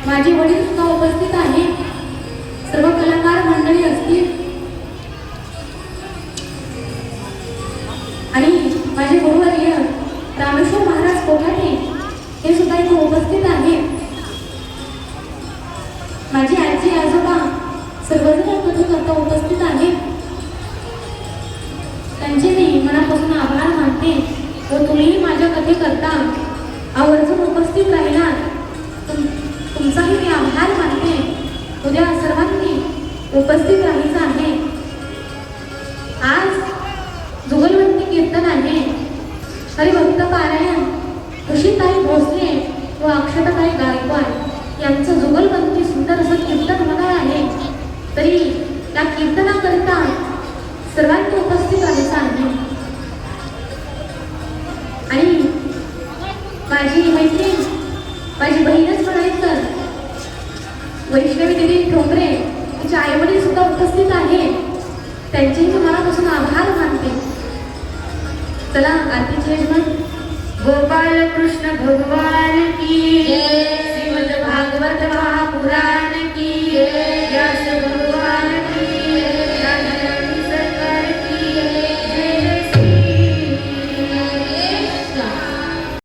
माझे वडील सुद्धा उपस्थित आहेत, सर्व कलाकार मंडळी असतील आणि माझे गुरुवर्य रामेश्वर महाराज कोठाटे हे सुद्धा इथे उपस्थित आहेत. माझी आजी आजोबा सर्वजण कथेकरता उपस्थित आहेत. त्यांचे मी मनापासून आभार मानते व तुम्ही माझ्या कथेकरता आवर्जून उपस्थित राहिला तुमचाही मी आभार मानते. उद्या सर्वांनी उपस्थित राहायचं आहे. आज जुगलबंदी कीर्तन आहे. हरिभक्त पारायण खुशीताई भोसले व अक्षताताई गायकवाड यांचं जुगलबंदी सुंदर असं कीर्तन होणार आहे. तरी त्या कीर्तनाकरिता सर्वांनी उपस्थित राहायचं आहे. आणि माझी मैत्रीण माझी बहीणच म्हणायचं वैष्णवी देवी ठोंबरे तिचे आईवडील सुद्धा उपस्थित आहेत. त्यांचेही मी मनापासून आभार मानते. चला आरतीचे यजमान गोपाल कृष्ण भगवान